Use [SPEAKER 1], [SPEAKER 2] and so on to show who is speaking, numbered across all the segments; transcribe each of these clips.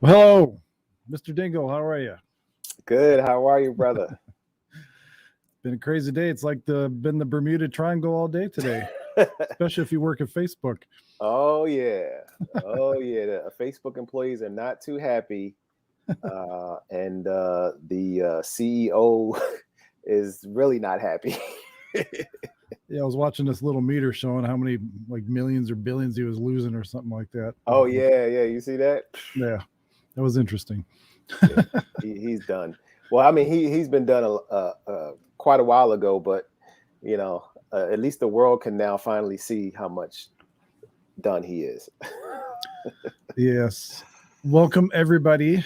[SPEAKER 1] Hello, Mr. Dingle. How are you?
[SPEAKER 2] Good. How are you, brother?
[SPEAKER 1] Been a crazy day. It's like been the Bermuda Triangle all day today, especially if you work at Facebook.
[SPEAKER 2] Oh yeah, The Facebook employees are not too happy, and the CEO is really not happy.
[SPEAKER 1] Yeah, I was watching this little meter showing how many like millions or billions he was losing or something like that.
[SPEAKER 2] Oh yeah. You see that?
[SPEAKER 1] Yeah, that was interesting.
[SPEAKER 2] Yeah, he's done. Well, I mean, he's been done quite a while ago, but you know, at least the world can now finally see how much done he is.
[SPEAKER 1] Yes. Welcome everybody.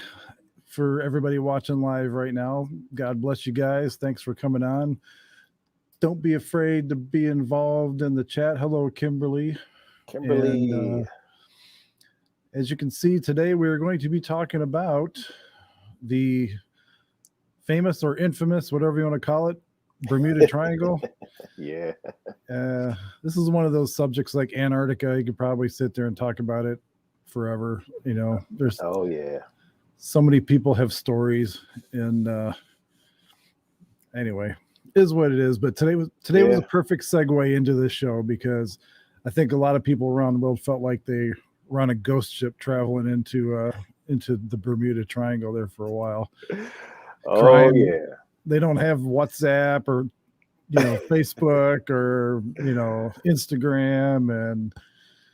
[SPEAKER 1] For everybody watching live right now, God bless you guys. Thanks for coming on. Don't be afraid to be involved in the chat. Hello, Kimberly. And, as you can see today, we're going to be talking about the famous or infamous, whatever you want to call it, Bermuda Triangle.
[SPEAKER 2] Yeah.
[SPEAKER 1] This is one of those subjects like Antarctica. You could probably sit there and talk about it forever. You know, there's so many people have stories, and anyway, is what it is. But today was a perfect segue into this show because I think a lot of people around the world felt like they were on a ghost ship traveling into the Bermuda Triangle there for a while.
[SPEAKER 2] Oh
[SPEAKER 1] crying.
[SPEAKER 2] yeah.
[SPEAKER 1] They don't have WhatsApp or Facebook or Instagram, and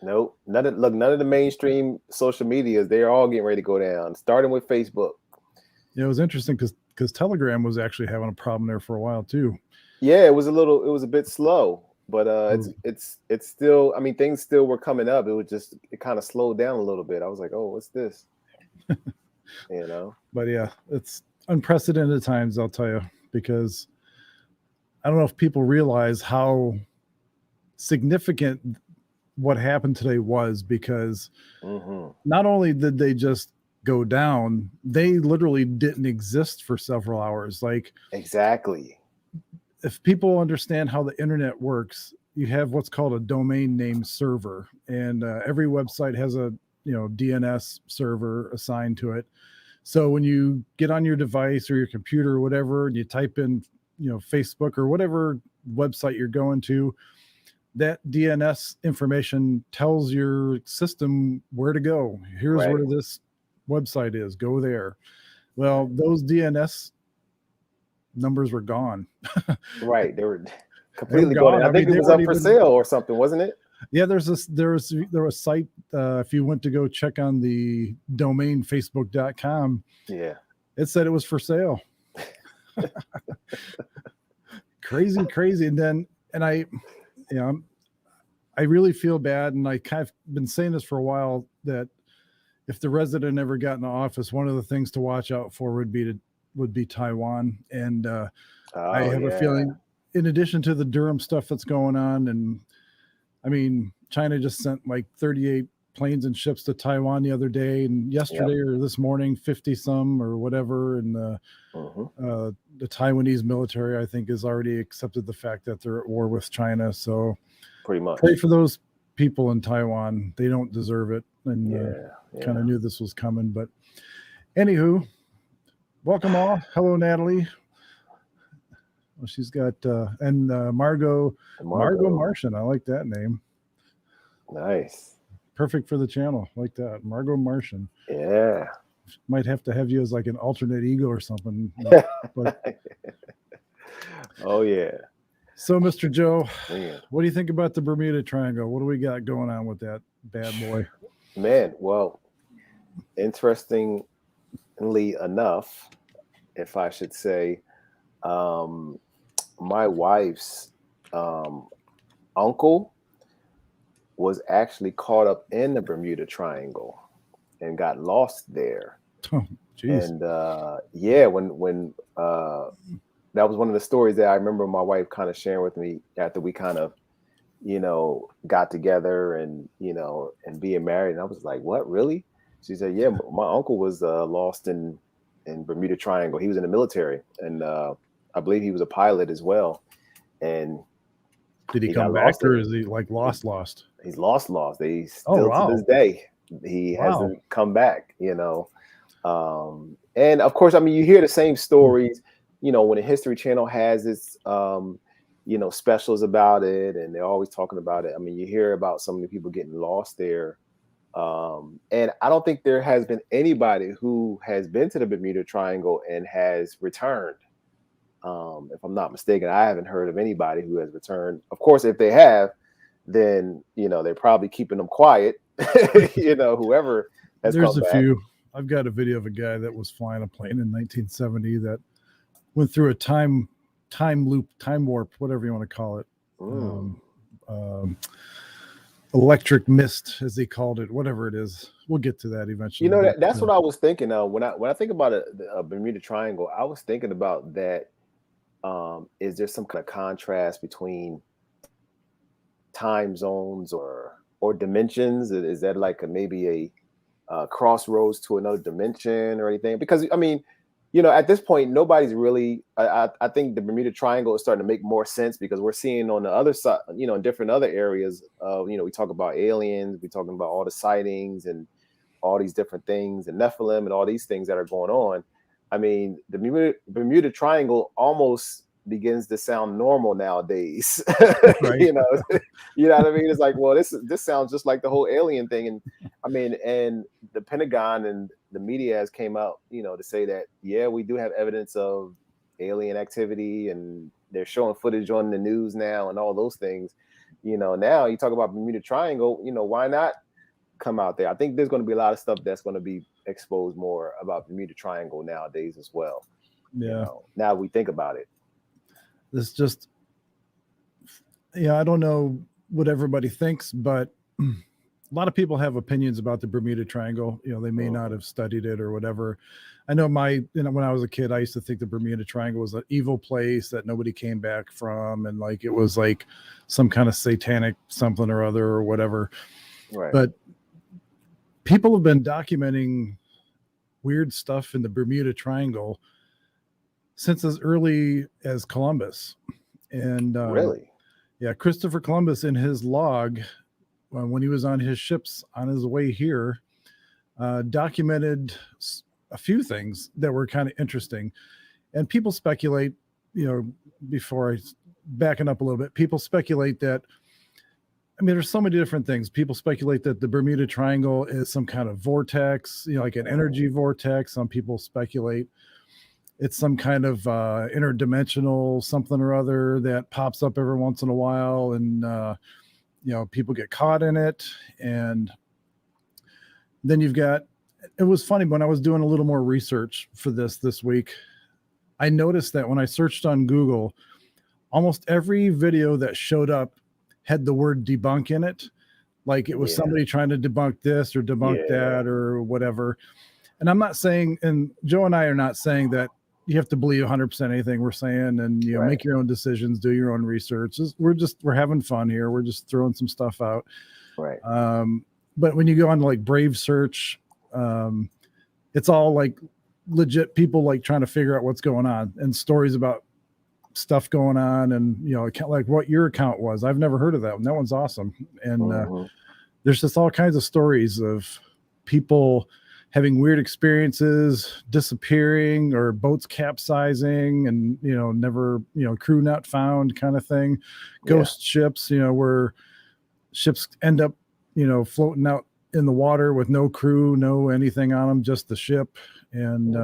[SPEAKER 2] nope. None of the mainstream social medias, they're all getting ready to go down, starting with Facebook.
[SPEAKER 1] It was interesting because Telegram was actually having a problem there for a while too.
[SPEAKER 2] Yeah, it was a bit slow, but it's still, I mean, things still were coming up. It kind of slowed down a little bit. I was like, oh, what's this?
[SPEAKER 1] But yeah, it's unprecedented times, I'll tell you, because I don't know if people realize how significant what happened today was, because not only did they just go down, they literally didn't exist for several hours. Like, exactly. If people understand how the internet works, you have what's called a domain name server, and every website has a DNS server assigned to it. So when you get on your device or your computer or whatever, and you type in Facebook or whatever website you're going to, that DNS information tells your system where to go. Here's
[SPEAKER 2] Right.
[SPEAKER 1] where this website is. Go there. Well, those DNS numbers were gone.
[SPEAKER 2] Right. They were
[SPEAKER 1] They were
[SPEAKER 2] completely gone.
[SPEAKER 1] gone.
[SPEAKER 2] I think it
[SPEAKER 1] they
[SPEAKER 2] was
[SPEAKER 1] weren't
[SPEAKER 2] up for
[SPEAKER 1] even.
[SPEAKER 2] sale or something, wasn't it?
[SPEAKER 1] Yeah, there was a site. If you went to go check on the domain facebook.com,
[SPEAKER 2] Yeah.
[SPEAKER 1] it said it was for sale. Crazy. And I really feel bad, and I kind of been saying this for a while, that if the resident ever got into office, one of the things to watch out for would be Taiwan. And I have a feeling, in addition to the Durham stuff that's going on, and I mean, China just sent like 38 planes and ships to Taiwan the other day, and yesterday or this morning, 50 some or whatever. And the Taiwanese military, I think, has already accepted the fact that they're at war with China. So
[SPEAKER 2] pretty much
[SPEAKER 1] pray for those people in Taiwan. They don't deserve it. And kind of knew this was coming. But anywho, welcome all. Hello, Natalie. Well, she's got and Margot Martian. I like that name.
[SPEAKER 2] Nice.
[SPEAKER 1] Perfect for the channel. Like that. Margot Martian.
[SPEAKER 2] Yeah.
[SPEAKER 1] Might have to have you as like an alternate ego or something. But
[SPEAKER 2] oh yeah.
[SPEAKER 1] So, Mr. Joe,
[SPEAKER 2] Man.
[SPEAKER 1] What do you think about the Bermuda Triangle? What do we got going on with that bad boy?
[SPEAKER 2] Man, well, interestingly enough, if I should say, my wife's uncle was actually caught up in the Bermuda Triangle and got lost there.
[SPEAKER 1] Oh, geez.
[SPEAKER 2] And when that was one of the stories that I remember my wife kind of sharing with me after we kind of, got together and, and being married. And I was like, what, really? She said, yeah, my uncle was lost in Bermuda Triangle. He was in the military, and I believe he was a pilot as well. And
[SPEAKER 1] did he come back, or is he like lost?
[SPEAKER 2] He's lost. They still to this day, he hasn't come back, And of course, I mean, you hear the same stories, when the History Channel has its, specials about it, and they're always talking about it. I mean, you hear about so many people getting lost there. And I don't think there has been anybody who has been to the Bermuda Triangle and has returned. If I'm not mistaken, I haven't heard of anybody who has returned. Of course, if they have, then, they're probably keeping them quiet, whoever has
[SPEAKER 1] There's
[SPEAKER 2] come
[SPEAKER 1] a
[SPEAKER 2] back.
[SPEAKER 1] few. I've got a video of a guy that was flying a plane in 1970 that went through a time loop, time warp, whatever you want to call it. Electric mist, as they called it, whatever it is. We'll get to that eventually.
[SPEAKER 2] That's what I was thinking of when I think about a Bermuda Triangle. I was thinking about that. Is there some kind of contrast between time zones or dimensions? Is that like maybe a crossroads to another dimension or anything? Because I mean, at this point, nobody's really. I think the Bermuda Triangle is starting to make more sense because we're seeing on the other side, in different other areas of, we talk about aliens, we're talking about all the sightings and all these different things, and Nephilim and all these things that are going on. I mean, the Bermuda Triangle almost begins to sound normal nowadays.
[SPEAKER 1] Right.
[SPEAKER 2] You know what I mean? It's like, well, this sounds just like the whole alien thing. And I mean, and the Pentagon and the media has came out, to say that, yeah, we do have evidence of alien activity, and they're showing footage on the news now and all those things. Now you talk about Bermuda Triangle, why not come out there? I think there's going to be a lot of stuff that's going to be exposed more about Bermuda Triangle nowadays as well.
[SPEAKER 1] Yeah.
[SPEAKER 2] Now we think about it.
[SPEAKER 1] This just, I don't know what everybody thinks, but a lot of people have opinions about the Bermuda Triangle. They may not have studied it or whatever. I know when I was a kid, I used to think the Bermuda Triangle was an evil place that nobody came back from. And like, it was like some kind of satanic something or other or whatever.
[SPEAKER 2] Right.
[SPEAKER 1] But people have been documenting weird stuff in the Bermuda Triangle since as early as Columbus. And
[SPEAKER 2] really?
[SPEAKER 1] Yeah, Christopher Columbus, in his log, when he was on his ships on his way here, documented a few things that were kind of interesting. And people speculate, before I backing up a little bit, people speculate that, there's so many different things. People speculate that the Bermuda Triangle is some kind of vortex, like an energy vortex. Some people speculate it's some kind of interdimensional something or other that pops up every once in a while, and people get caught in it. And then it was funny when I was doing a little more research for this week, I noticed that when I searched on Google, almost every video that showed up had the word debunk in it. Like it was somebody trying to debunk this or debunk that or whatever. And I'm not saying, and Joe and I are not saying that you have to believe 100% anything we're saying, and make your own decisions, do your own research. We're having fun here. We're just throwing some stuff out.
[SPEAKER 2] Right.
[SPEAKER 1] But when you go on like Brave Search, it's all like legit people like trying to figure out what's going on and stories about stuff going on, and like what your account was. I've never heard of that one. That one's awesome. And there's just all kinds of stories of people having weird experiences, disappearing, or boats capsizing, and never crew not found kind of thing. Ghost ships, where ships end up floating out in the water with no crew, no anything on them, just the ship, and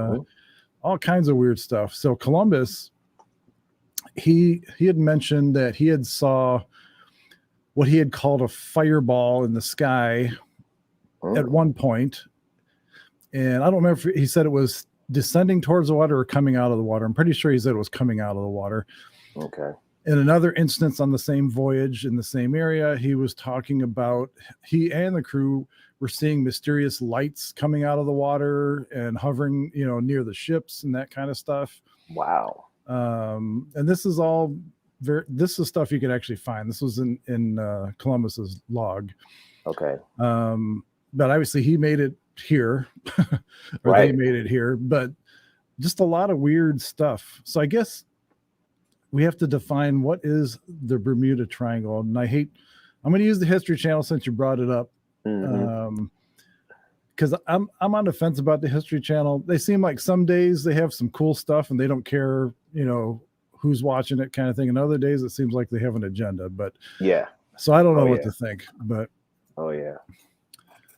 [SPEAKER 1] all kinds of weird stuff. So Columbus, he had mentioned that he had saw what he had called a fireball in the sky at one point. And I don't remember if he said it was descending towards the water or coming out of the water. I'm pretty sure he said it was coming out of the water.
[SPEAKER 2] Okay.
[SPEAKER 1] In another instance on the same voyage in the same area, he was talking about he and the crew were seeing mysterious lights coming out of the water and hovering, near the ships and that kind of stuff.
[SPEAKER 2] Wow.
[SPEAKER 1] And this is all this is stuff you could actually find. This was in Columbus's log.
[SPEAKER 2] Okay.
[SPEAKER 1] But obviously he made it here, or they made it here, but just a lot of weird stuff. So I guess we have to define what is the Bermuda Triangle. And I'm going to use the History Channel since you brought it up. Because I'm on the fence about the History Channel. They seem like some days they have some cool stuff and they don't care, who's watching it kind of thing. And other days it seems like they have an agenda. But so I don't know what to think. But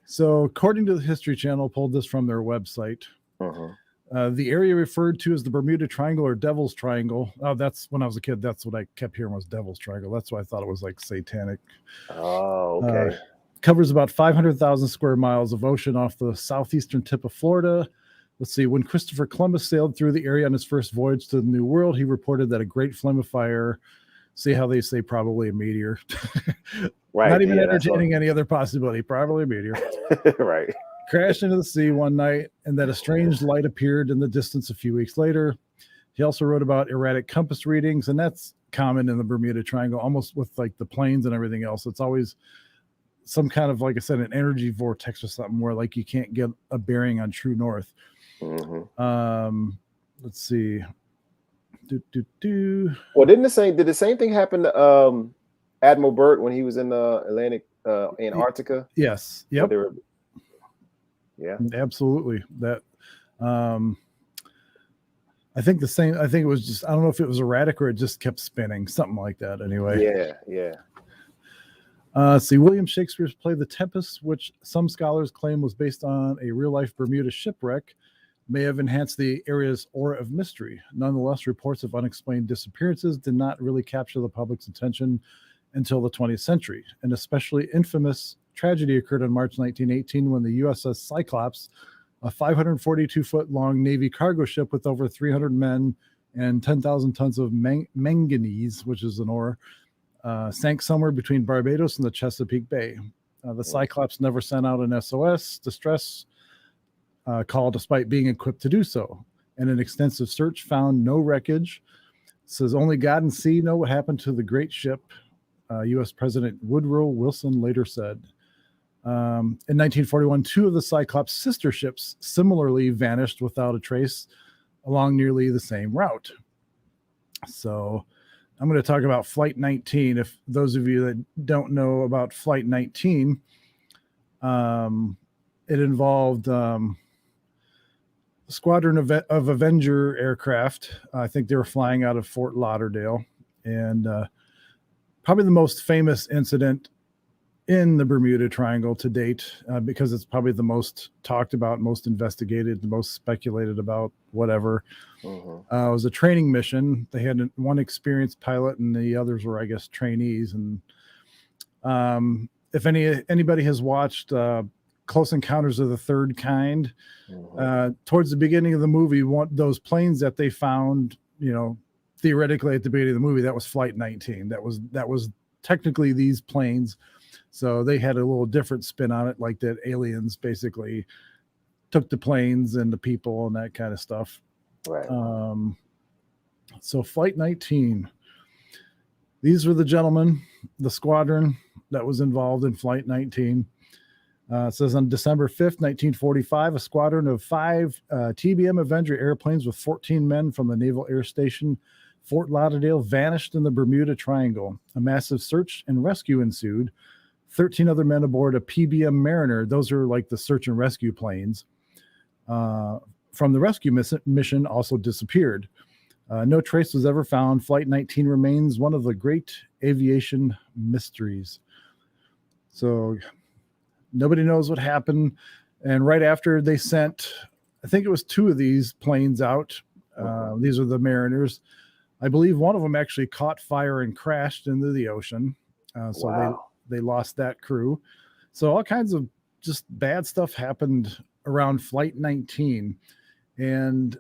[SPEAKER 1] so according to the History Channel, pulled this from their website. The area referred to as the Bermuda Triangle or Devil's Triangle. Oh, that's when I was a kid. That's what I kept hearing was Devil's Triangle. That's why I thought it was like satanic.
[SPEAKER 2] Oh, okay.
[SPEAKER 1] Covers about 500,000 square miles of ocean off the southeastern tip of Florida. Let's see. When Christopher Columbus sailed through the area on his first voyage to the New World, he reported that a great flame of fire. See how they say probably a meteor. Not even entertaining any other possibility. Probably a meteor.
[SPEAKER 2] Right.
[SPEAKER 1] Crashed into the sea one night, and that a strange light appeared in the distance a few weeks later. He also wrote about erratic compass readings, and that's common in the Bermuda Triangle, almost with like the planes and everything else. It's always some kind of, like I said, an energy vortex or something where like you can't get a bearing on true north. Let's see.
[SPEAKER 2] Well, did the same thing happen to Admiral Byrd when he was in the Atlantic, Antarctica?
[SPEAKER 1] Yes. Yep.
[SPEAKER 2] Yeah,
[SPEAKER 1] absolutely. That I think the same. I think it was just, I don't know if it was erratic or it just kept spinning, something like that. Anyway. See, William Shakespeare's play The Tempest, which some scholars claim was based on a real-life Bermuda shipwreck, may have enhanced the area's aura of mystery. Nonetheless, reports of unexplained disappearances did not really capture the public's attention until the 20th century. An especially infamous tragedy occurred on March 1918 when the USS Cyclops, a 542-foot-long Navy cargo ship with over 300 men and 10,000 tons of manganese, which is an ore, sank somewhere between Barbados and the Chesapeake Bay. The Cyclops never sent out an SOS distress call despite being equipped to do so. And an extensive search found no wreckage. It says only God and sea know what happened to the great ship, U.S. President Woodrow Wilson later said. In 1941, two of the Cyclops' sister ships similarly vanished without a trace along nearly the same route. So I'm going to talk about Flight 19. If those of you that don't know about Flight 19, it involved squadron of Avenger aircraft. I think they were flying out of Fort Lauderdale, and probably the most famous incident in the Bermuda Triangle to date, because it's probably the most talked about, most investigated, the most speculated about, whatever. It was a training mission. They had one experienced pilot, and the others were, I guess, trainees. And if anybody has watched Close Encounters of the Third Kind, towards the beginning of the movie, those planes that they found, theoretically at the beginning of the movie, that was Flight 19. That was technically these planes. So they had a little different spin on it, like that aliens basically took the planes and the people and that kind of stuff.
[SPEAKER 2] Right.
[SPEAKER 1] So Flight 19. These were the gentlemen, the squadron that was involved in Flight 19. It says on December 5th, 1945, a squadron of 5 TBM Avenger airplanes with 14 men from the Naval Air Station Fort Lauderdale vanished in the Bermuda Triangle. A massive search and rescue ensued. 13 other men aboard a PBM Mariner, those are like the search and rescue planes, from the rescue mission also disappeared. No trace was ever found. Flight 19 remains one of the great aviation mysteries. So nobody knows what happened. And right after they sent, I think it was 2 of these planes out. These are the Mariners. I believe one of them actually caught fire and crashed into the ocean. So
[SPEAKER 2] wow.
[SPEAKER 1] they lost that crew. So all kinds of just bad stuff happened around Flight 19. And,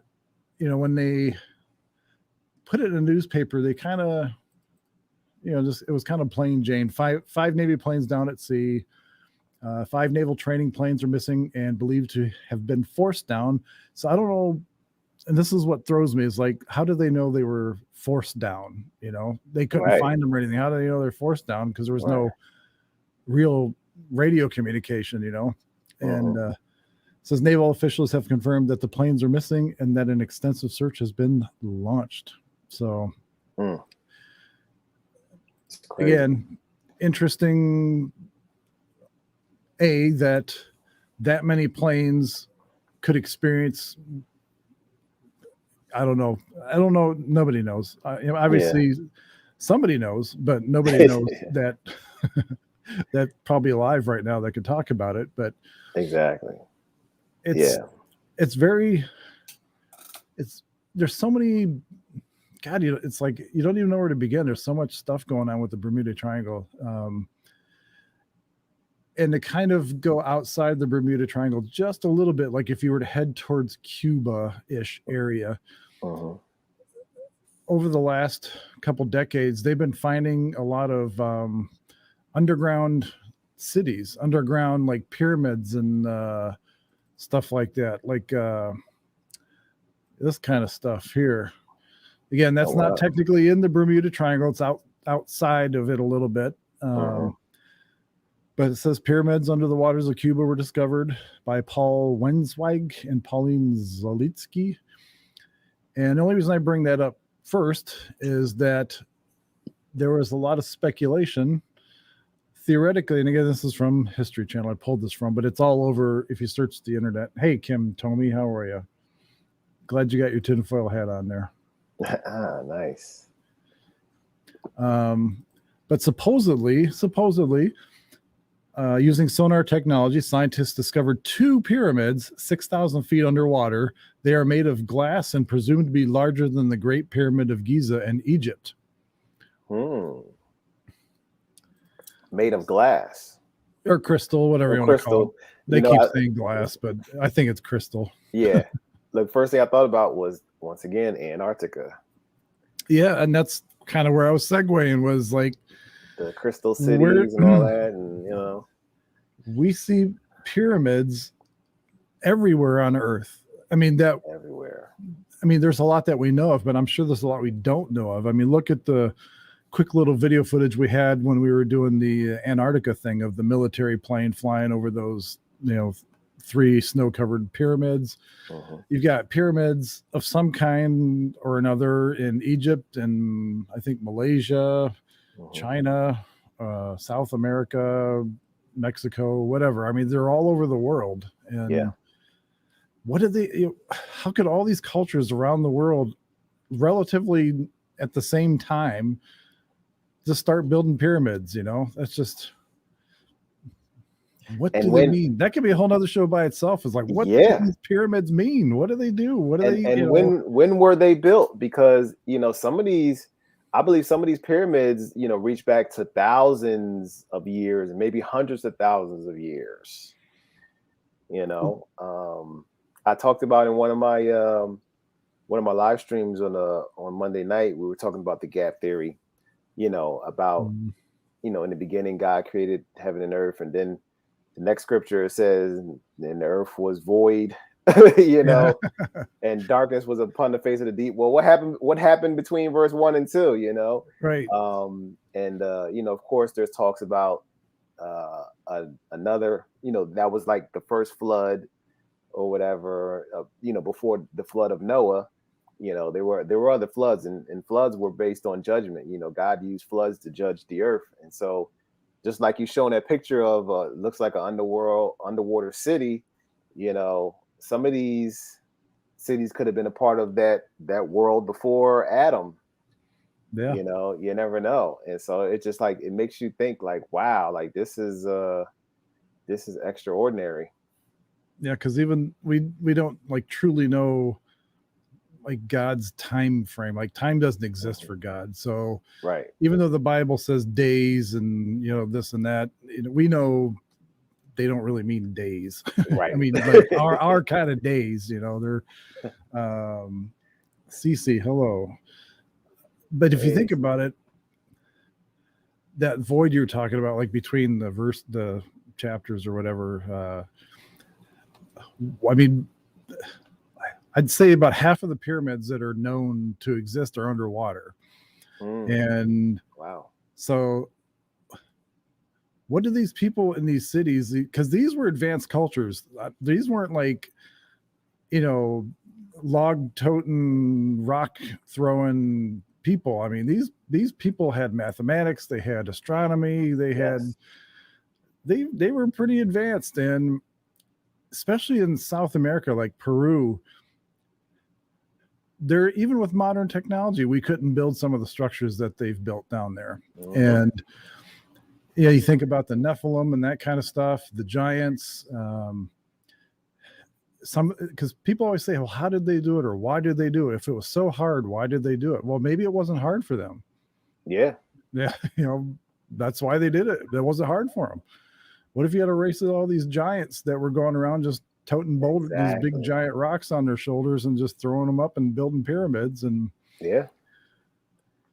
[SPEAKER 1] when they put it in a newspaper, they kind of, it was kind of plain Jane. Five Navy planes down at sea. 5 naval training planes are missing and believed to have been forced down. So I don't know. And this is what throws me, is like, how do they know they were forced down? They couldn't find them or anything. How do they know they're forced down? Because there was no real radio communication, And it says naval officials have confirmed that the planes are missing and that an extensive search has been launched. So again, interesting, that many planes could experience. I don't know. Nobody knows. Obviously, somebody knows, but nobody knows that that's probably alive right now that could talk about it. But
[SPEAKER 2] exactly,
[SPEAKER 1] there's so many. God, it's like you don't even know where to begin. There's so much stuff going on with the Bermuda Triangle. And to kind of go outside the Bermuda Triangle just a little bit, like if you were to head towards Cuba-ish area, over the last couple decades, they've been finding a lot of underground cities, underground like pyramids and stuff like that, like this kind of stuff here. Again, that's not technically in the Bermuda Triangle. It's outside of it a little bit. But it says pyramids under the waters of Cuba were discovered by Paul Wenzweig and Pauline Zalitsky. And the only reason I bring that up first is that there was a lot of speculation, theoretically, and again, this is from History Channel, I pulled this from, but it's all over if you search the internet. Hey, Kim Tomey, how are you? Glad you got your tinfoil hat on there.
[SPEAKER 2] Nice.
[SPEAKER 1] But supposedly, using sonar technology, scientists discovered 2 pyramids 6,000 feet underwater. They are made of glass and presumed to be larger than the Great Pyramid of Giza in Egypt.
[SPEAKER 2] Made of glass.
[SPEAKER 1] Or crystal, whatever you want to call it. They keep saying glass, but I think it's crystal.
[SPEAKER 2] Yeah. Look, first thing I thought about was, once again, Antarctica.
[SPEAKER 1] Yeah, and that's kind of where I was segueing, was like
[SPEAKER 2] the crystal cities and all that, and
[SPEAKER 1] we see pyramids everywhere on Earth. I mean,
[SPEAKER 2] everywhere.
[SPEAKER 1] I mean, there's a lot that we know of, but I'm sure there's a lot we don't know of. I mean, look at the quick little video footage we had when we were doing the Antarctica thing of the military plane flying over those, 3 snow-covered pyramids. You've got pyramids of some kind or another in Egypt and I think Malaysia, China, South America, Mexico, whatever. I mean, they're all over the world. And what did they, how could all these cultures around the world relatively at the same time just start building pyramids? That's just, what
[SPEAKER 2] And
[SPEAKER 1] do they
[SPEAKER 2] when
[SPEAKER 1] mean? That could be a whole nother show by itself. Is like, what do
[SPEAKER 2] yeah,
[SPEAKER 1] these pyramids mean? What do they do? What do they,
[SPEAKER 2] and when were they built? Because some of these, I believe some of these pyramids, reach back to thousands of years and maybe hundreds of thousands of years. I talked about in one of my live streams on Monday night, we were talking about the gap theory, about,
[SPEAKER 1] Mm,
[SPEAKER 2] in the beginning, God created heaven and earth. And then the next scripture says, and the earth was void,
[SPEAKER 1] yeah,
[SPEAKER 2] and darkness was upon the face of the deep. Well, what happened between verse 1 and 2,
[SPEAKER 1] right.
[SPEAKER 2] And of course there's talks about another, that was like the first flood or whatever, before the flood of Noah. There were other floods, and floods were based on judgment. God used floods to judge the earth. And so just like you showing that picture of looks like an underwater city, some of these cities could have been a part of that world before Adam.
[SPEAKER 1] Yeah.
[SPEAKER 2] You never know. And so it's just like, it makes you think like, wow, like this is extraordinary.
[SPEAKER 1] Yeah, because even we don't like truly know like God's time frame. Like time doesn't exist for God. So
[SPEAKER 2] Right.
[SPEAKER 1] even though the Bible says days and this and that, we know they don't really mean days.
[SPEAKER 2] Right.
[SPEAKER 1] I mean, like our kind of days, they're CC, hello. But if you think about it, that void you're talking about, like between the chapters or whatever, I mean, I'd say about half of the pyramids that are known to exist are underwater. And
[SPEAKER 2] wow.
[SPEAKER 1] So what do these people in these cities, because these were advanced cultures, these weren't like, log toting, rock throwing people. I mean, these people had mathematics, they had astronomy, they had they were pretty advanced. And especially in South America, like Peru, there, even with modern technology, we couldn't build some of the structures that they've built down there. And you think about the Nephilim and that kind of stuff, the giants. Because people always say, well, how did they do it, or why did they do it? If it was so hard, why did they do it? Well, maybe it wasn't hard for them.
[SPEAKER 2] Yeah,
[SPEAKER 1] that's why they did it. That wasn't hard for them. What if you had a race of all these giants that were going around just toting boulders, these big giant rocks on their shoulders, and just throwing them up and building pyramids? And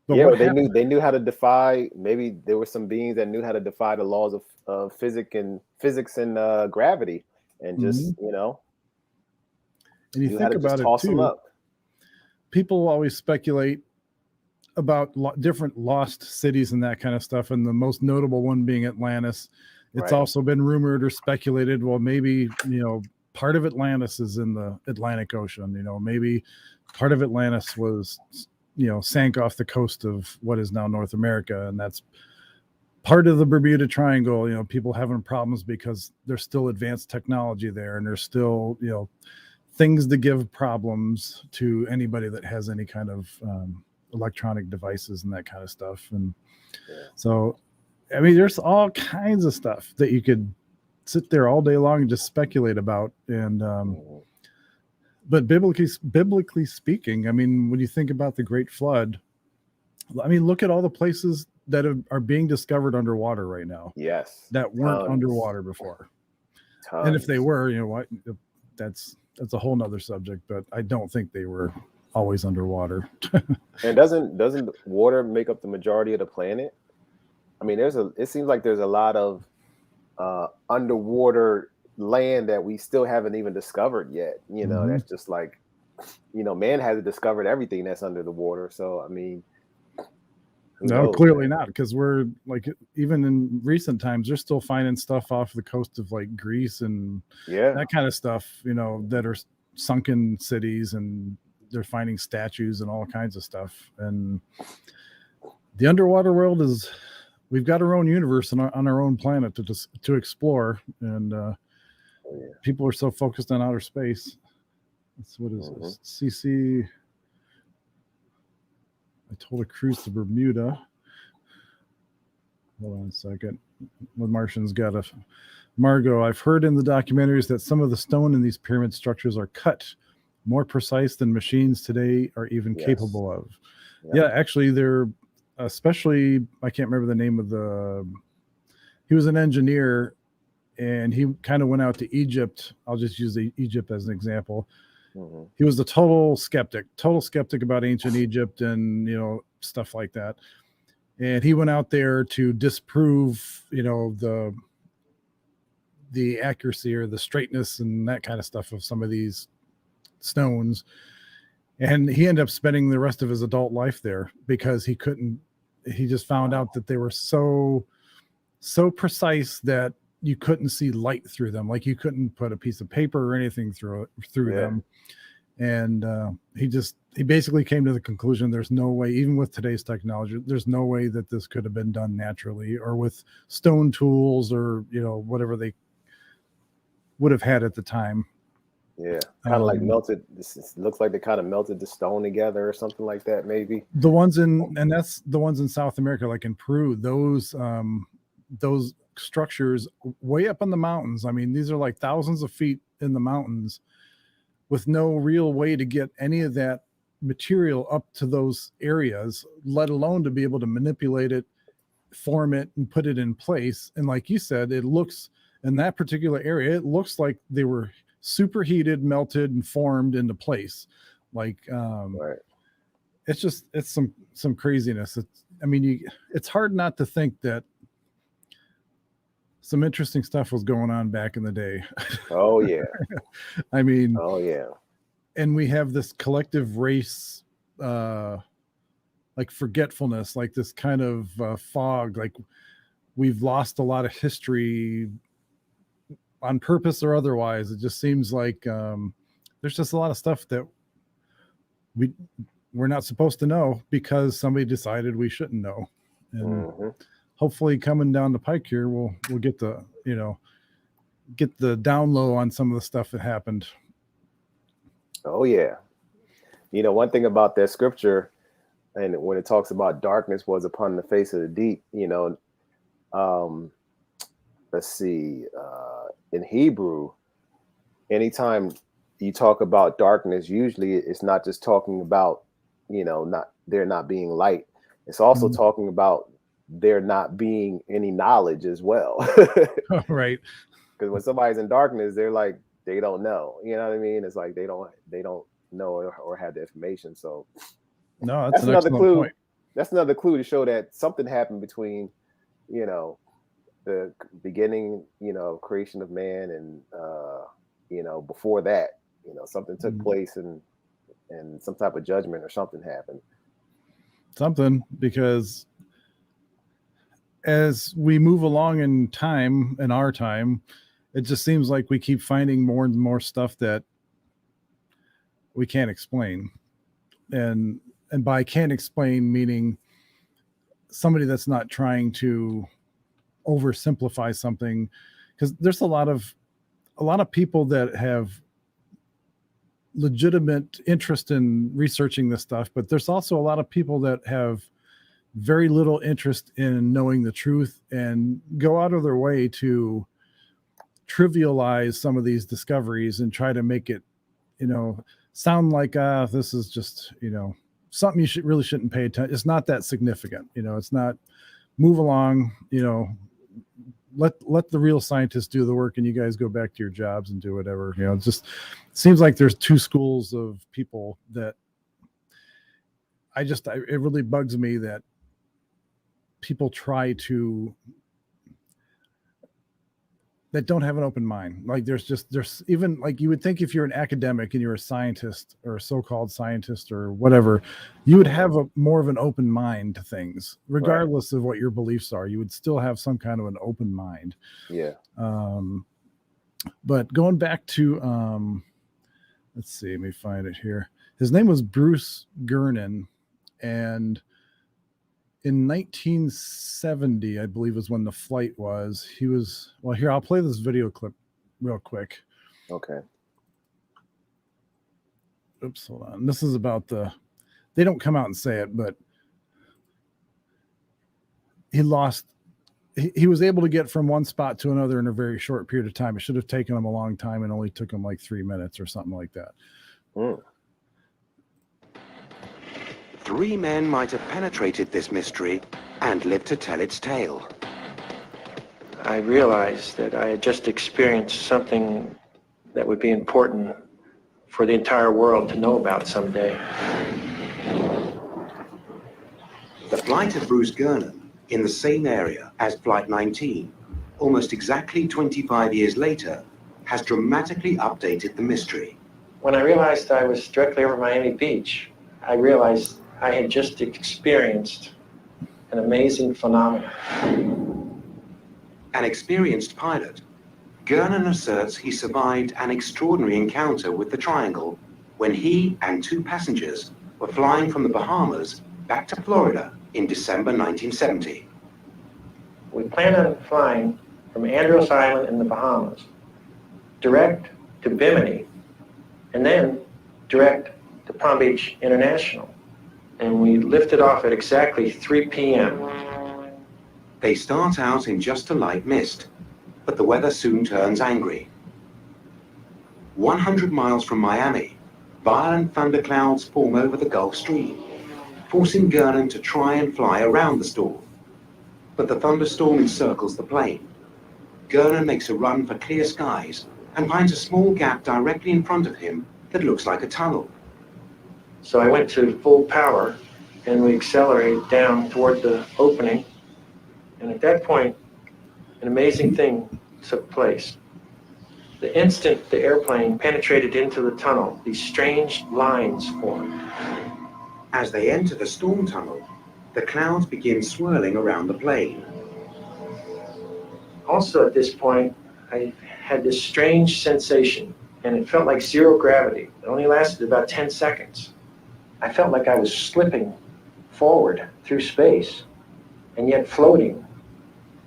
[SPEAKER 2] well, they knew how to defy. Maybe there were some beings that knew how to defy the laws of physics and gravity, and just
[SPEAKER 1] and you think about it too, people always speculate about different lost cities and that kind of stuff, and the most notable one being Atlantis. It's also been rumored or speculated, well, maybe part of Atlantis is in the Atlantic Ocean. Maybe part of Atlantis was sank off the coast of what is now North America, and that's part of the Bermuda Triangle. People having problems because there's still advanced technology there, and there's still things to give problems to anybody that has any kind of electronic devices and that kind of stuff. And so, I mean, there's all kinds of stuff that you could sit there all day long and just speculate about. And but biblically speaking, I mean, when you think about the Great Flood, I mean, look at all the places that are being discovered underwater right now.
[SPEAKER 2] Yes,
[SPEAKER 1] that weren't underwater before. And if they were, that's a whole nother subject. But I don't think they were always underwater.
[SPEAKER 2] And doesn't water make up the majority of the planet? I mean, it seems like there's a lot of underwater land that we still haven't even discovered yet. That's just like, man hasn't discovered everything that's under the water. So, I mean,
[SPEAKER 1] no, clearly not, because we're like, even in recent times, they're still finding stuff off the coast of like Greece and that kind of stuff, that are sunken cities, and they're finding statues and all kinds of stuff. And the underwater world we've got our own universe on our own planet to explore. And people are so focused on outer space. What is this? CC. I told a cruise to Bermuda. Hold on a second. The Martian's got a Margot. I've heard in the documentaries that some of the stone in these pyramid structures are cut more precise than machines today are even capable of. Yeah, actually, they're especially. I can't remember the name of the. He was an engineer, and he kind of went out to Egypt. I'll just use Egypt as an example. He was a total skeptic about ancient Egypt and stuff like that. And he went out there to disprove, the accuracy or the straightness and that kind of stuff of some of these stones. And he ended up spending the rest of his adult life there because he just found out that they were so precise that you couldn't see light through them. Like you couldn't put a piece of paper or anything through them. And he basically came to the conclusion there's no way, even with today's technology, there's no way that this could have been done naturally or with stone tools or whatever they would have had at the time.
[SPEAKER 2] Yeah, kind of like melted. This looks like they kind of melted the stone together or something like that, maybe.
[SPEAKER 1] The ones that's the ones in South America, like in Peru, those structures way up in the mountains. I mean, these are like thousands of feet in the mountains with no real way to get any of that material up to those areas, let alone to be able to manipulate it, form it, and put it in place. And like you said, it looks in that particular area, it looks like they were superheated, melted, and formed into place. Like, it's some craziness. It's hard not to think that some interesting stuff was going on back in the day.
[SPEAKER 2] Oh yeah.
[SPEAKER 1] I mean,
[SPEAKER 2] oh yeah.
[SPEAKER 1] And we have this collective race, like forgetfulness, like this kind of fog, like we've lost a lot of history on purpose or otherwise. It just seems like there's just a lot of stuff that we're not supposed to know because somebody decided we shouldn't know. And hopefully coming down the pike here, we'll get the, get the down low on some of the stuff that happened.
[SPEAKER 2] Oh yeah. One thing about that scripture, and when it talks about darkness was upon the face of the deep, let's see, in Hebrew, anytime you talk about darkness, usually it's not just talking about, there not being light. It's also talking about there not being any knowledge as well.
[SPEAKER 1] Right.
[SPEAKER 2] Because when somebody's in darkness, they're like, they don't know. You know what I mean? It's like they don't know or have the information. So
[SPEAKER 1] no, that's
[SPEAKER 2] another clue.
[SPEAKER 1] Point.
[SPEAKER 2] That's another clue to show that something happened between, the beginning, creation of man and before that, something took place and some type of judgment or something happened.
[SPEAKER 1] Something, because as we move along in time, in our time, it just seems like we keep finding more and more stuff that we can't explain. And by can't explain, meaning somebody that's not trying to oversimplify something, because there's a lot of people that have legitimate interest in researching this stuff, but there's also a lot of people that have very little interest in knowing the truth and go out of their way to trivialize some of these discoveries and try to make it, sound like this is just, something you really shouldn't pay attention. It's not that significant. It's not. Move along. Let the real scientists do the work, and you guys go back to your jobs and do whatever. It just seems like there's two schools of people that it really bugs me that people try to, that don't have an open mind. Like there's even, like, you would think if you're an academic and you're a scientist or a so-called scientist or whatever, you would have more of an open mind to things, regardless of what your beliefs are. You would still have some kind of an open mind.
[SPEAKER 2] Yeah.
[SPEAKER 1] But going back to, let's see, let me find it here. His name was Bruce Gernon, and in 1970, I believe, is when the flight was. He was, well, here, I'll play this video clip real quick.
[SPEAKER 2] Okay.
[SPEAKER 1] oops, hold on. This is about they don't come out and say it, but he was able to get from one spot to another in a very short period of time. It should have taken him a long time and only took him like 3 minutes or something like that.
[SPEAKER 3] 3 men might have penetrated this mystery and lived to tell its tale.
[SPEAKER 4] I realized that I had just experienced something that would be important for the entire world to know about someday.
[SPEAKER 3] The flight of Bruce Gernon in the same area as Flight 19, almost exactly 25 years later, has dramatically updated the mystery.
[SPEAKER 4] When I realized I was directly over Miami Beach, I realized I had just experienced an amazing phenomenon.
[SPEAKER 3] An experienced pilot, Gernon asserts he survived an extraordinary encounter with the Triangle when he and 2 passengers were flying from the Bahamas back to Florida in December 1970.
[SPEAKER 4] We planned on flying from Andros Island in the Bahamas, direct to Bimini, and then direct to Palm Beach International. And we lifted off at exactly 3 p.m.
[SPEAKER 3] They start out in just a light mist, but the weather soon turns angry. 100 miles from Miami, violent thunderclouds form over the Gulf Stream, forcing Gernon to try and fly around the storm. But the thunderstorm encircles the plane. Gernon makes a run for clear skies and finds a small gap directly in front of him that looks like a tunnel.
[SPEAKER 4] So I went to full power and we accelerated down toward the opening. And at that point, an amazing thing took place. The instant the airplane penetrated into the tunnel, these strange lines formed.
[SPEAKER 3] As they enter the storm tunnel, the clouds begin swirling around the plane.
[SPEAKER 4] Also at this point, I had this strange sensation, and it felt like zero gravity. It only lasted about 10 seconds. I felt like I was slipping forward through space, and yet floating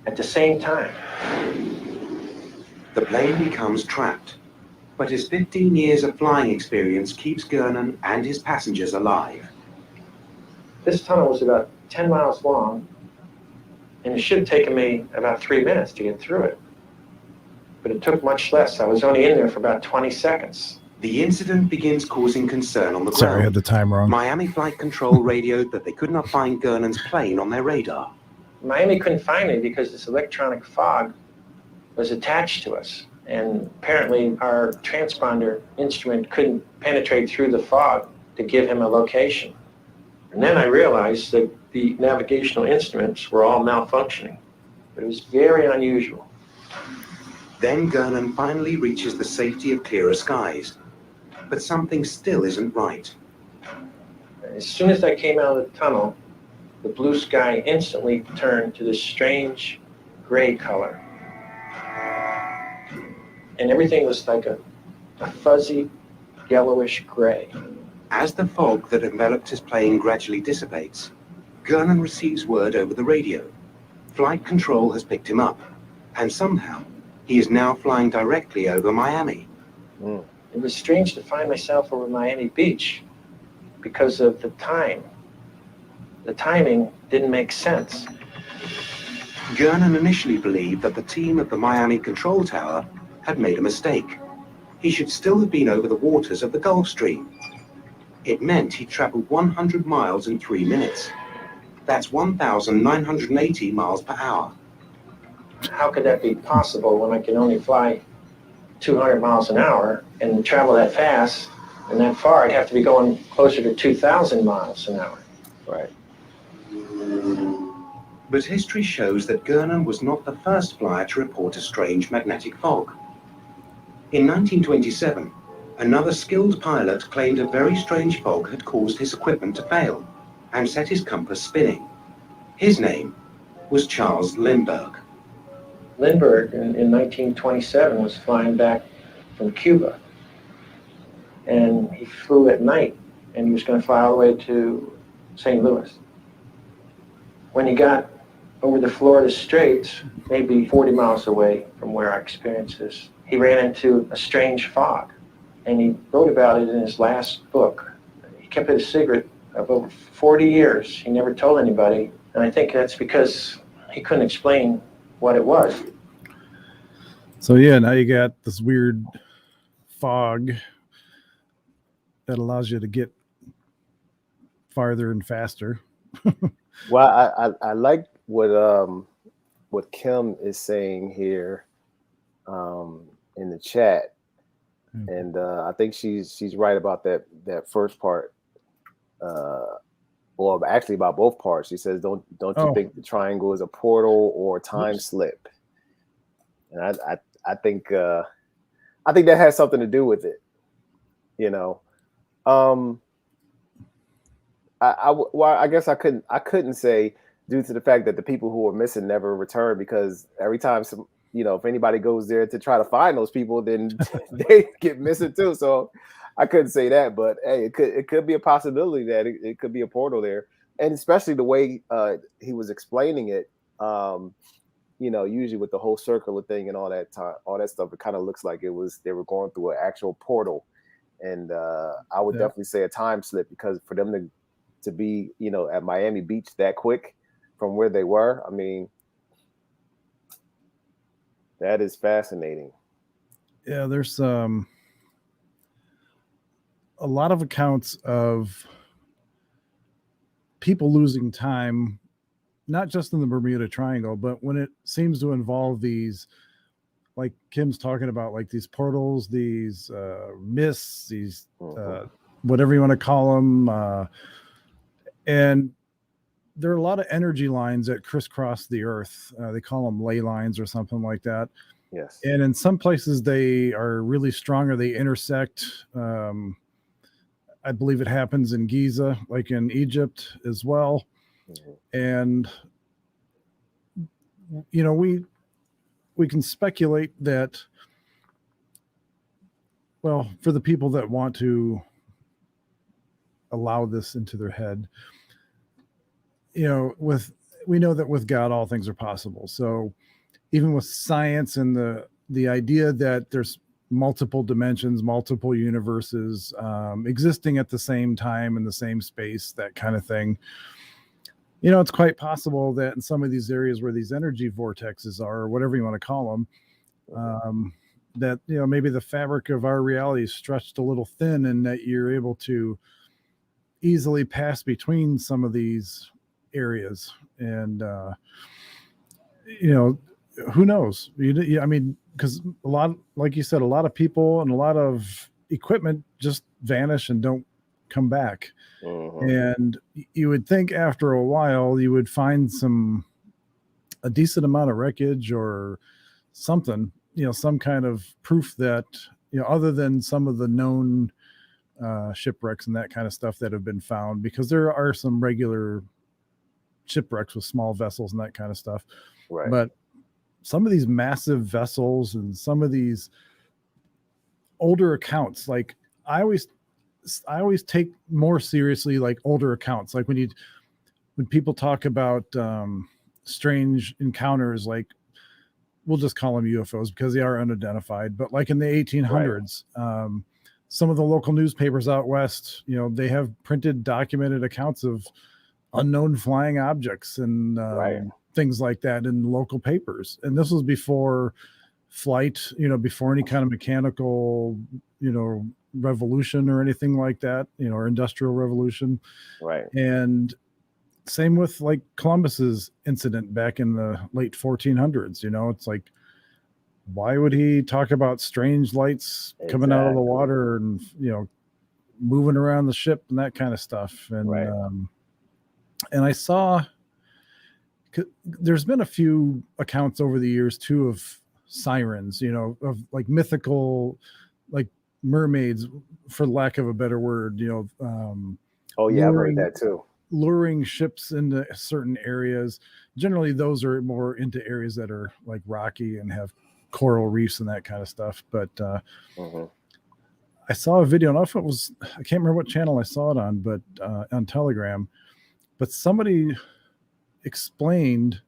[SPEAKER 4] at the same time.
[SPEAKER 3] The plane becomes trapped, but his 15 years of flying experience keeps Gernon and his passengers alive.
[SPEAKER 4] This tunnel was about 10 miles long, and it should have taken me about 3 minutes to get through it. But it took much less. I was only in there for about 20 seconds.
[SPEAKER 3] The incident begins causing concern on the ground.
[SPEAKER 1] Sorry, I had the time wrong.
[SPEAKER 3] Miami Flight Control radioed that they could not find Gernon's plane on their radar.
[SPEAKER 4] Miami couldn't find me because this electronic fog was attached to us. And apparently our transponder instrument couldn't penetrate through the fog to give him a location. And then I realized that the navigational instruments were all malfunctioning. But it was very unusual.
[SPEAKER 3] Then Gernon finally reaches the safety of clearer skies. But something still isn't right.
[SPEAKER 4] As soon as I came out of the tunnel, the blue sky instantly turned to this strange gray color. And everything was like a fuzzy, yellowish gray.
[SPEAKER 3] As the fog that enveloped his plane gradually dissipates, Gernon receives word over the radio. Flight control has picked him up, and somehow he is now flying directly over Miami.
[SPEAKER 4] It was strange to find myself over Miami Beach because of the time. The timing didn't make sense.
[SPEAKER 3] Gernon initially believed that the team at the Miami control tower had made a mistake. He should still have been over the waters of the Gulf Stream. It meant he traveled 100 miles in 3 minutes. That's 1,980 miles per hour.
[SPEAKER 4] How could that be possible when I can only fly 200 miles an hour and travel that fast and that far? I'd have to be going closer to 2,000 miles an hour.
[SPEAKER 2] Right.
[SPEAKER 3] But history shows that Gernon was not the first flyer to report a strange magnetic fog. In 1927, another skilled pilot claimed a very strange fog had caused his equipment to fail and set his compass spinning. His name was Charles Lindbergh.
[SPEAKER 4] Lindbergh in 1927 was flying back from Cuba, and he flew at night, and he was going to fly all the way to St. Louis. When he got over the Florida Straits, maybe 40 miles away from where I experienced this, he ran into a strange fog. and he wrote about it in his last book. He kept it a secret of over 40 years. He never told anybody, and I think that's because he couldn't explain what it was.
[SPEAKER 1] So yeah, now you got this weird fog that allows you to get farther and faster.
[SPEAKER 2] Well, I like what Kim is saying here in the chat, and I think she's right about that first part. Well, actually about both parts. She says, "Don't you think the triangle is a portal or a time slip?" And I think that has something to do with it. You know, I guess I couldn't say, due to the fact that the people who were missing never returned, because every time if anybody goes there to try to find those people, then they get missing too. So I couldn't say that, but hey, it could be a possibility that it could be a portal there, and especially the way he was explaining it. Usually with the whole circular thing and all that stuff, it kind of looks like they were going through an actual portal, and I would definitely say a time slip, because for them to be at Miami Beach that quick from where they were, I mean, that is fascinating.
[SPEAKER 1] Yeah, there's a lot of accounts of people losing time, not just in the Bermuda Triangle, but when it seems to involve these, like Kim's talking about, like these portals, these mists, these whatever you want to call them, and there are a lot of energy lines that crisscross the earth. They call them ley lines or something like that.
[SPEAKER 2] Yes.
[SPEAKER 1] And in some places they are really strong, or they intersect. I believe it happens in Giza, like in Egypt as well. And we can speculate that, well, for the people that want to allow this into their head, we know that with God all things are possible. So even with science and the idea that there's multiple dimensions, multiple universes existing at the same time in the same space, that kind of thing, it's quite possible that in some of these areas where these energy vortexes are, or whatever you want to call them, that maybe the fabric of our reality is stretched a little thin, and that you're able to easily pass between some of these areas. And who knows? I mean, because a lot, like you said, a lot of people and a lot of equipment just vanish and don't come back. And you would think after a while you would find a decent amount of wreckage or something, some kind of proof that, other than some of the known shipwrecks and that kind of stuff that have been found, because there are some regular shipwrecks with small vessels and that kind of stuff.
[SPEAKER 2] Right.
[SPEAKER 1] But some of these massive vessels and some of these older accounts, like I always take more seriously like older accounts, like when people talk about strange encounters, like we'll just call them UFOs because they are unidentified, but like in the 1800s, some of the local newspapers out west, they have printed documented accounts of unknown flying objects and things like that in local papers. And this was before flight, before any kind of mechanical, revolution or anything like that, or industrial revolution.
[SPEAKER 2] Right.
[SPEAKER 1] And same with like Columbus's incident back in the late 1400s. It's like, why would he talk about strange lights coming out of the water and moving around the ship and that kind of stuff? And and I saw, there's been a few accounts over the years too of sirens, of like mythical, like mermaids, for lack of a better word,
[SPEAKER 2] I've heard that too.
[SPEAKER 1] Luring ships into certain areas. Generally, those are more into areas that are like rocky and have coral reefs and that kind of stuff. But I saw a video, I don't know if it was, I can't remember what channel I saw it on, but on Telegram, but somebody explained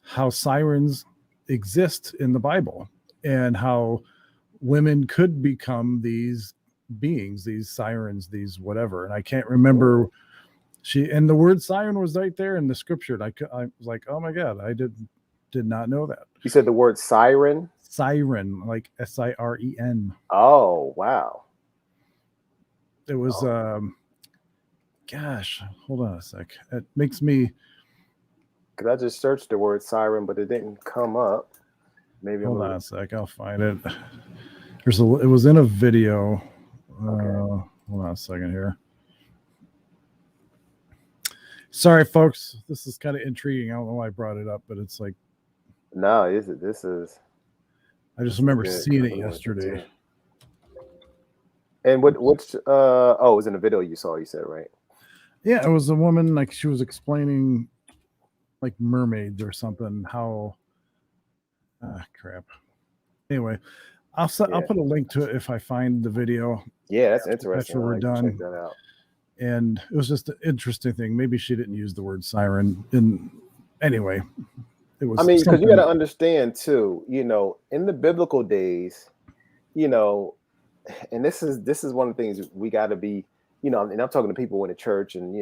[SPEAKER 1] how sirens exist in the Bible and how women could become these beings, these sirens, these whatever. And I can't remember and the word siren was right there in the scripture. And I was like, oh my God, I did not know that.
[SPEAKER 2] You said the word siren?
[SPEAKER 1] Siren, like SIREN.
[SPEAKER 2] Oh, wow.
[SPEAKER 1] It was, gosh, hold on a sec. It makes me.
[SPEAKER 2] Because I just searched the word siren, but it didn't come up. Maybe
[SPEAKER 1] Hold on a sec. I'll find it. It was in a video.
[SPEAKER 2] Okay.
[SPEAKER 1] Hold on a second here. Sorry, folks. This is kind of intriguing. I don't know why I brought it up, but it's like.
[SPEAKER 2] No, this is.
[SPEAKER 1] I just remember seeing it yesterday.
[SPEAKER 2] And what's it was in a video you saw, you said, right?
[SPEAKER 1] Yeah, it was a woman, like she was explaining like mermaids or something, how crap. Anyway, I'll put a link to it if I find the video.
[SPEAKER 2] Yeah, that's interesting.
[SPEAKER 1] After we're done.
[SPEAKER 2] Check that out.
[SPEAKER 1] And it was just an interesting thing. Maybe she didn't use the word siren. Anyway, it was.
[SPEAKER 2] I mean, because you got to understand too, in the biblical days, and this is one of the things we got to be, and I'm talking to people in the church, and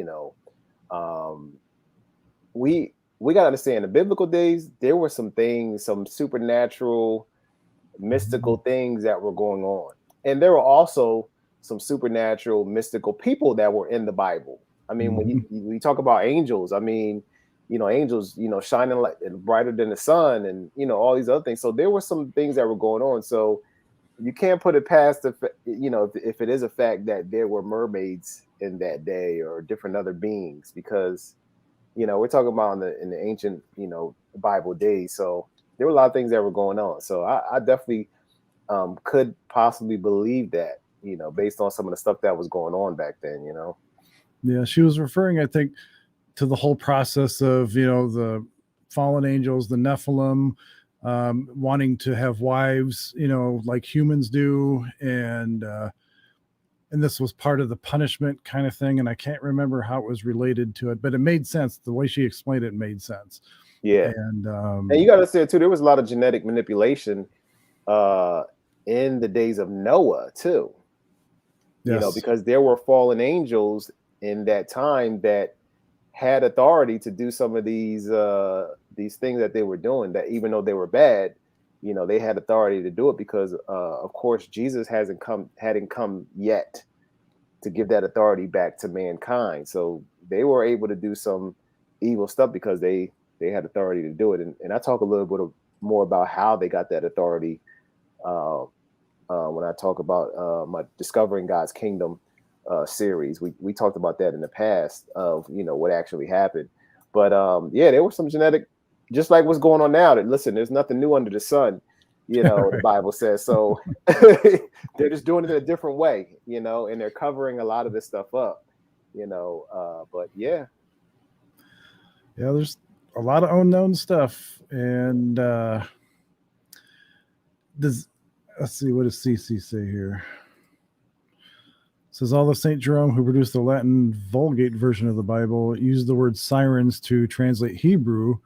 [SPEAKER 2] we got to understand the biblical days. There were some things, some supernatural, mystical things that were going on, and there were also some supernatural, mystical people that were in the Bible. I mean, when you talk about angels, I mean, angels, shining like brighter than the sun, and all these other things. So there were some things that were going on. So you can't put it past if it is a fact that there were mermaids in that day or different other beings, because we're talking about in the ancient Bible days. So there were a lot of things that were going on. So I definitely could possibly believe that, based on some of the stuff that was going on back then.
[SPEAKER 1] Yeah, she was referring, I think, to the whole process of the fallen angels, the Nephilim, wanting to have wives, like humans do, and this was part of the punishment kind of thing. And I can't remember how it was related to it, but it made sense. The way she explained it made sense.
[SPEAKER 2] Yeah, and you got to say too, there was a lot of genetic manipulation in the days of Noah too.
[SPEAKER 1] Yes.
[SPEAKER 2] Because there were fallen angels in that time that had authority to do some of these things that they were doing, that even though they were bad, they had authority to do it because of course Jesus hadn't come yet to give that authority back to mankind. So they were able to do some evil stuff because they had authority to do it. And I talk a little bit more about how they got that authority when I talk about my Discovering God's Kingdom series. We talked about that in the past of what actually happened. But there was some genetic, just like what's going on now. That listen, there's nothing new under the sun, the Bible says. So they're just doing it in a different way, and they're covering a lot of this stuff up, but yeah,
[SPEAKER 1] there's a lot of unknown stuff. And let's see, what does CC say here? It says all of St. Jerome, who produced the Latin Vulgate version of the Bible, used the word sirens to translate Hebrew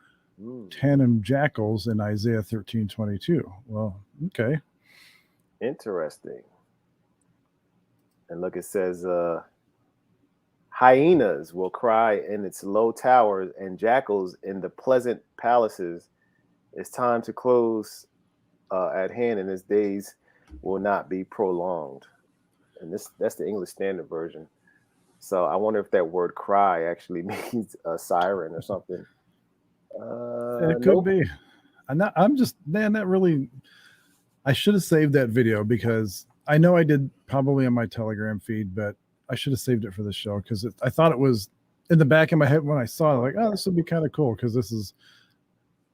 [SPEAKER 1] tandem jackals in Isaiah 13:22. Well, okay.
[SPEAKER 2] Interesting. And look, it says hyenas will cry in its low towers and jackals in the pleasant palaces. It's time to close at hand, and its days will not be prolonged. And that's the English Standard Version. So I wonder if that word cry actually means a siren or something.
[SPEAKER 1] It could be. I'm just, man, that really, I should have saved that video because I know I did probably on my Telegram feed, but I should have saved it for the show because I thought it was in the back of my head when I saw it, like, oh, this would be kind of cool because this is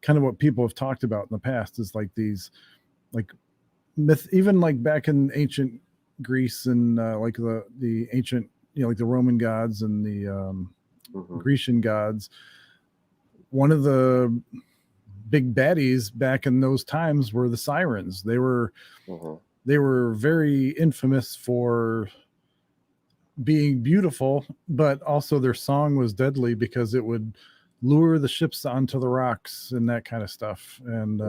[SPEAKER 1] kind of what people have talked about in the past, is like these, like myth, even like back in ancient Greece and like the ancient, like the Roman gods and the Grecian gods. One of the big baddies back in those times were the sirens. They were very infamous for being beautiful, but also their song was deadly because it would lure the ships onto the rocks and that kind of stuff. And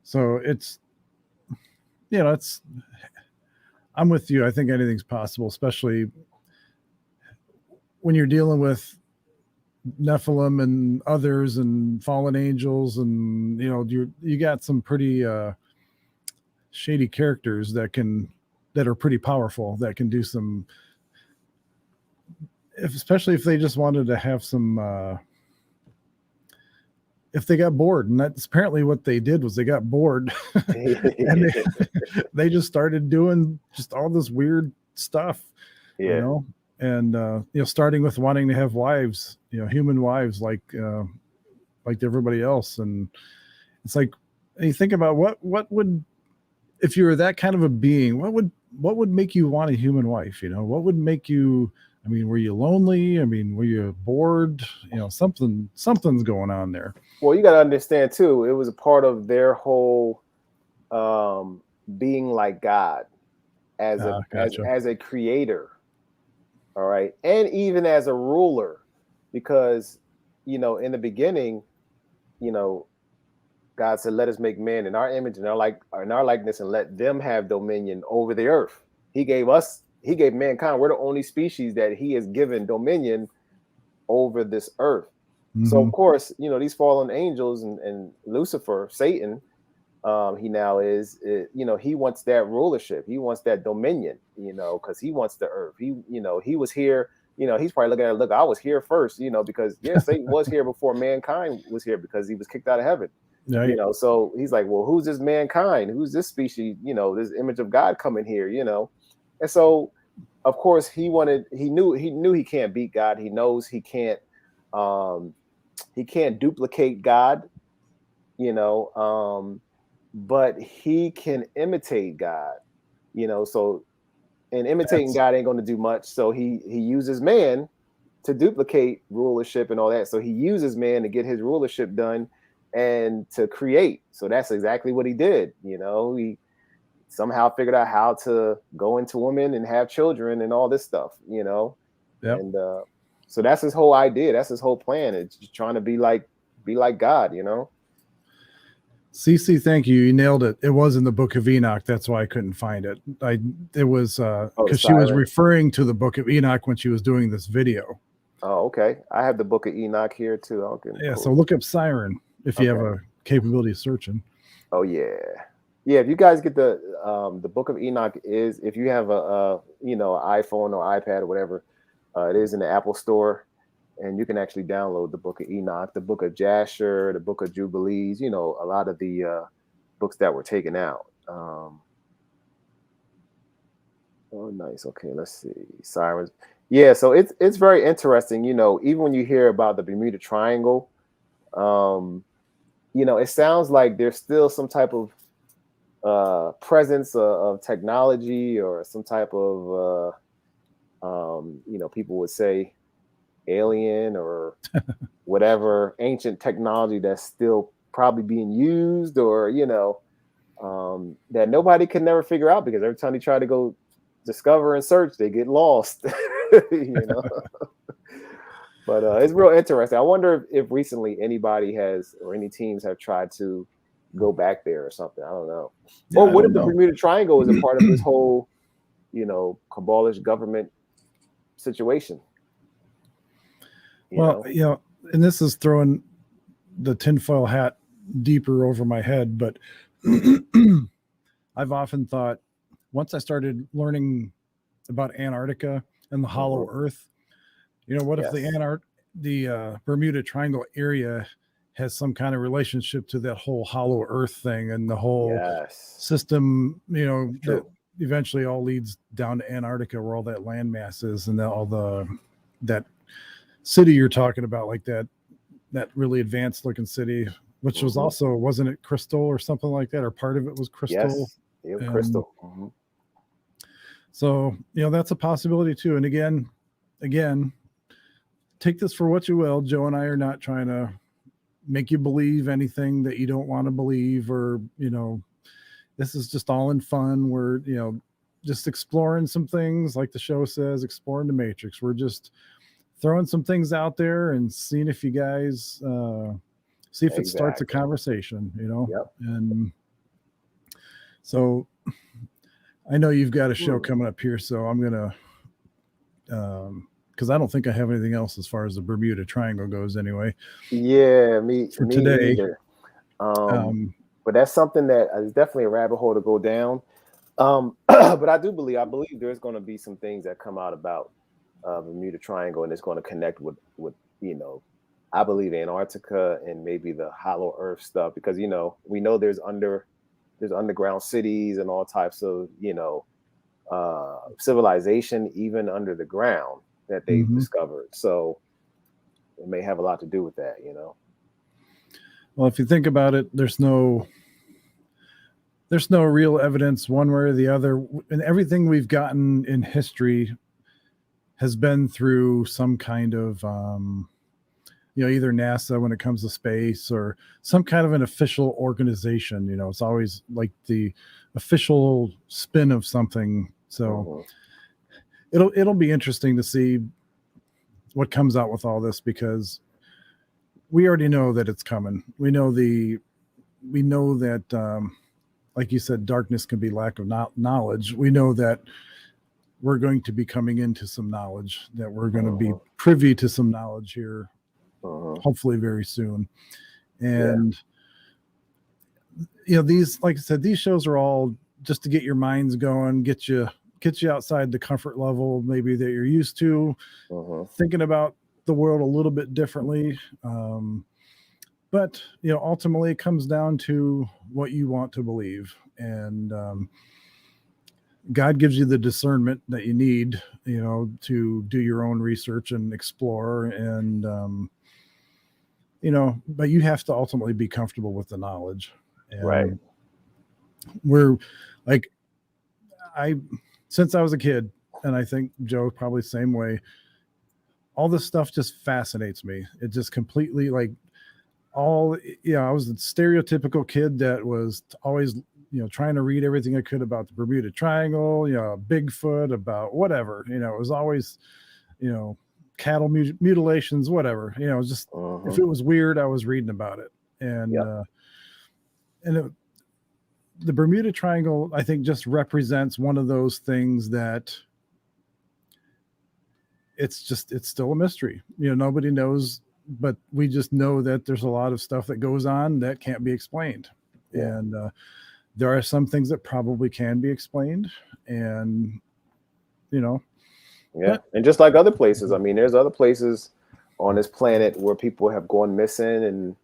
[SPEAKER 1] so it's, it's I'm with you. I think anything's possible, especially when you're dealing with Nephilim and others and fallen angels, and you got some pretty shady characters that are pretty powerful, that can do some, especially if they just wanted to have some if they got bored. And that's apparently what they did, was they got bored and they just started doing just all this weird stuff, and starting with wanting to have wives, human wives, like everybody else. And it's like, you think about what would, if you were that kind of a being, what would make you want a human wife? What would make you, I mean, were you lonely? I mean, were you bored? Something's going on there.
[SPEAKER 2] Well, you got to understand too, it was a part of their whole being like God as a creator. All right. And even as a ruler, because, in the beginning, God said, let us make man in our image and in our likeness, and let them have dominion over the earth. He gave mankind, we're the only species that he has given dominion over this earth. Mm-hmm. So of course, these fallen angels and Lucifer, Satan, he now is, he wants that rulership. He wants that dominion, because he wants the earth. He was here, he's probably looking at it, look, I was here first, because Satan was here before mankind was here, because he was kicked out of heaven. Right. So he's like, well, who's this mankind? Who's this species? This image of God coming here, And so, of course, he knew he can't beat God. He knows he can't duplicate God, but he can imitate God, so, and imitating God ain't going to do much. So he uses man to duplicate rulership and all that. So he uses man to get his rulership done and to create. So that's exactly what he did. He somehow figured out how to go into women and have children and all this stuff, Yep. And so that's his whole idea. That's his whole plan. It's just trying to be like God,
[SPEAKER 1] CC, thank you. You nailed it. It was in the Book of Enoch. That's why I couldn't find it. It was because she was referring to the Book of Enoch when she was doing this video.
[SPEAKER 2] Oh, okay. I have the Book of Enoch here too. Okay.
[SPEAKER 1] Yeah. Cool. So look up Siren if you have a capability of searching.
[SPEAKER 2] Oh yeah. Yeah. If you guys get the Book of Enoch is, if you have a iPhone or iPad or whatever, it is in the Apple Store, and you can actually download the Book of Enoch, the Book of Jasher, the Book of Jubilees, a lot of the books that were taken out. Oh, nice. Okay, let's see. Sirens. Yeah, so it's very interesting, even when you hear about the Bermuda Triangle, it sounds like there's still some type of presence of technology, or some type of people would say alien or whatever ancient technology that's still probably being used, or that nobody can never figure out, because every time they try to go discover and search, they get lost. But it's real interesting. I wonder if recently anybody has, or any teams have tried to go back there or something. I don't know. Yeah, or what if the Bermuda Triangle is a part of this whole Kabbalist government situation?
[SPEAKER 1] And this is throwing the tinfoil hat deeper over my head, but I've often thought, once I started learning about Antarctica and the hollow earth, what if the Bermuda Triangle area has some kind of relationship to that whole hollow earth thing, and the whole system, that eventually all leads down to Antarctica, where all that landmass is, and that city you're talking about, like that really advanced looking city, which was also, wasn't it crystal or something like that, or part of it was crystal?
[SPEAKER 2] Yes, it was crystal. Mm-hmm.
[SPEAKER 1] So that's a possibility too. And again, take this for what you will. Joe and I are not trying to make you believe anything that you don't want to believe, or this is just all in fun. We're just exploring some things, like the show says, exploring the matrix. We're just throwing some things out there and seeing if you guys see if it starts a conversation,
[SPEAKER 2] Yep.
[SPEAKER 1] And so I know you've got a show coming up here, so I'm gonna, because I don't think I have anything else as far as the Bermuda Triangle goes, anyway.
[SPEAKER 2] Yeah, me
[SPEAKER 1] today.
[SPEAKER 2] either. But that's something that is definitely a rabbit hole to go down. But I believe there's going to be some things that come out about Bermuda Triangle, and it's going to connect with I believe Antarctica and maybe the hollow earth stuff, because we know there's underground cities and all types of civilization even under the ground that they've discovered. So it may have a lot to do with that,
[SPEAKER 1] Well, if you think about it, there's no real evidence one way or the other, and everything we've gotten in history has been through some kind of either NASA when it comes to space, or some kind of an official organization. It's always like the official spin of something. So it'll be interesting to see what comes out with all this, because we already know that it's coming. We know that like you said, darkness can be lack of knowledge. We know that we're going to be coming into some knowledge, that we're going to be privy to some knowledge here, hopefully very soon. And these, like I said, these shows are all just to get your minds going, get you outside the comfort level maybe that you're used to, thinking about the world a little bit differently. But ultimately it comes down to what you want to believe, and God gives you the discernment that you need, to do your own research and explore, and but you have to ultimately be comfortable with the knowledge. And
[SPEAKER 2] right.
[SPEAKER 1] We're like, since I was a kid, and I think Joe probably the same way, all this stuff just fascinates me. It just completely, like, I was the stereotypical kid that was always, trying to read everything I could about the Bermuda Triangle, Bigfoot, about whatever, it was always, cattle mutilations, whatever, it was just, if it was weird, I was reading about it. And, the Bermuda Triangle, I think, just represents one of those things that it's still a mystery. Nobody knows, but we just know that there's a lot of stuff that goes on that can't be explained. And there are some things that probably can be explained, and
[SPEAKER 2] and just like other places, I mean, there's other places on this planet where people have gone missing,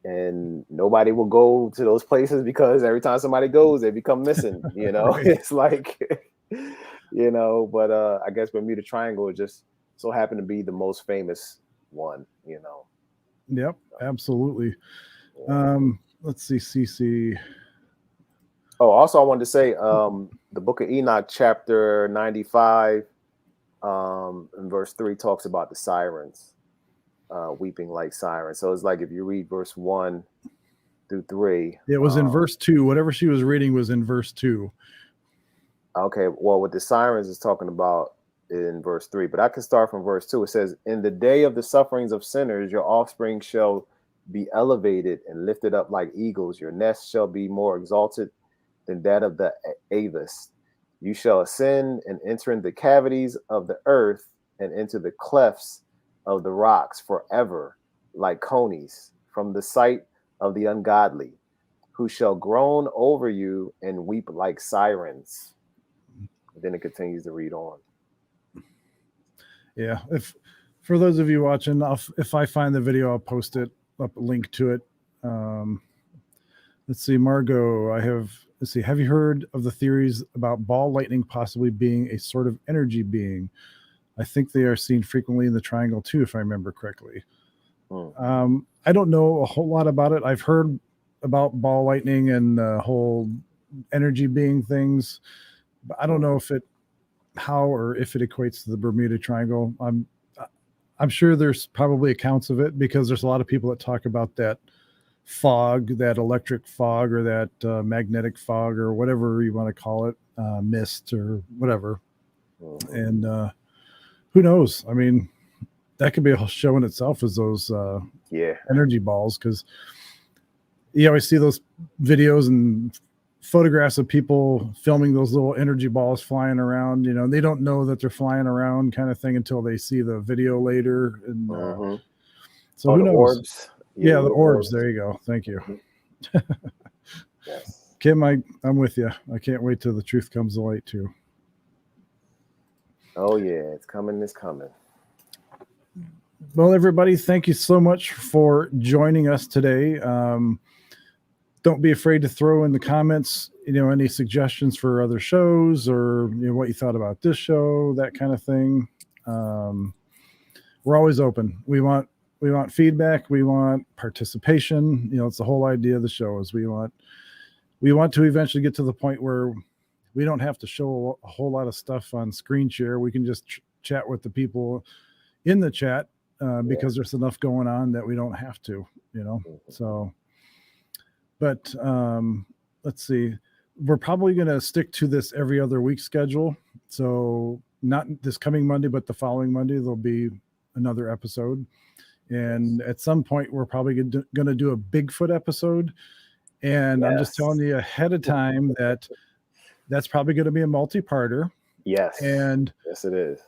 [SPEAKER 2] and nobody will go to those places because every time somebody goes, they become missing.
[SPEAKER 1] Right.
[SPEAKER 2] It's like, but I guess Bermuda Triangle just so happened to be the most famous one.
[SPEAKER 1] Yep, absolutely. Let's see, CC.
[SPEAKER 2] Oh, also I wanted to say, the Book of Enoch, chapter 95, in verse 3, talks about the sirens. Weeping like sirens. So it's like if you read verse 1 through 3.
[SPEAKER 1] It was in verse 2. Whatever she was reading was in verse 2.
[SPEAKER 2] Okay, well, what the sirens is talking about in verse 3, but I can start from verse 2. It says, "In the day of the sufferings of sinners, your offspring shall be elevated and lifted up like eagles. Your nest shall be more exalted than that of the Avis. You shall ascend and enter in the cavities of the earth and into the clefts of the rocks forever, like conies, from the sight of the ungodly, who shall groan over you and weep like sirens." And then it continues to read on.
[SPEAKER 1] Yeah, if for those of you watching, if I find the video, I'll post it up, a link to it. Let's see, Margot, have you heard of the theories about ball lightning possibly being a sort of energy being? I think they are seen frequently in the triangle too, if I remember correctly. I don't know a whole lot about it. I've heard about ball lightning and the whole energy being things, but I don't know if it equates to the Bermuda Triangle. I'm sure there's probably accounts of it, because there's a lot of people that talk about that fog, that electric fog, or that magnetic fog, or whatever you want to call it, mist or whatever. And who knows? I mean, that could be a whole show in itself, as those energy balls, because you always see those videos and photographs of people filming those little energy balls flying around. You know, they don't know that they're flying around, kind of thing, until they see the video later. And so who
[SPEAKER 2] the
[SPEAKER 1] knows?
[SPEAKER 2] orbs.
[SPEAKER 1] Yeah, the orbs. There you go. Thank you.
[SPEAKER 2] Yes.
[SPEAKER 1] Kim, I'm with you. I can't wait till the truth comes to light too.
[SPEAKER 2] Oh yeah, it's coming. It's coming.
[SPEAKER 1] Well, everybody, thank you so much for joining us today. Don't be afraid to throw in the comments, you know, any suggestions for other shows, or you know, what you thought about this show, that kind of thing. We're always open. We want feedback. We want participation. You know, it's the whole idea of the show is we want to eventually get to the point where we don't have to show a whole lot of stuff on screen share. We can just chat with the people in the chat because there's enough going on that we don't have to, you know. So, but let's see. We're probably going to stick to this every other week schedule. So not this coming Monday, but the following Monday, there'll be another episode. And at some point, we're probably going to do a Bigfoot episode. And I'm just telling you ahead of time that that's probably going to be a multi-parter.
[SPEAKER 2] Yes.
[SPEAKER 1] And
[SPEAKER 2] yes, it is.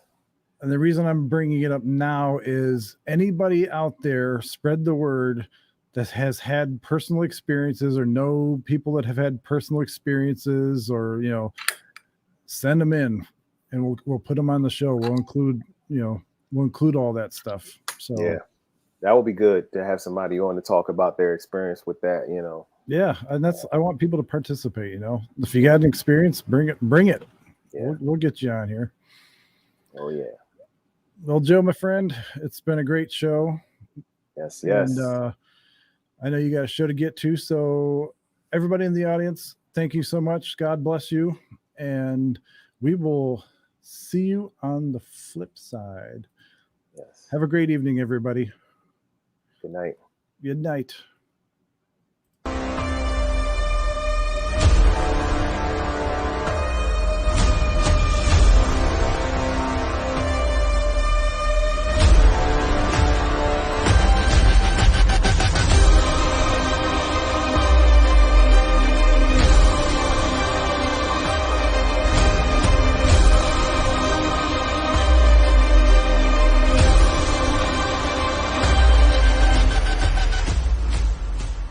[SPEAKER 1] And the reason I'm bringing it up now is anybody out there, spread the word that has had personal experiences or know people that have had personal experiences, or, you know, send them in and we'll put them on the show. We'll include all that stuff. So
[SPEAKER 2] yeah, that would be good to have somebody on to talk about their experience with that, you know.
[SPEAKER 1] Yeah. And I want people to participate, you know. If you got an experience, bring it.
[SPEAKER 2] Yeah.
[SPEAKER 1] We'll get you on here.
[SPEAKER 2] Oh yeah.
[SPEAKER 1] Well, Joe, my friend, it's been a great show.
[SPEAKER 2] Yes.
[SPEAKER 1] And I know you got a show to get to. So everybody in the audience, thank you so much. God bless you. And we will see you on the flip side.
[SPEAKER 2] Yes.
[SPEAKER 1] Have a great evening, everybody.
[SPEAKER 2] Good night.
[SPEAKER 1] Good night.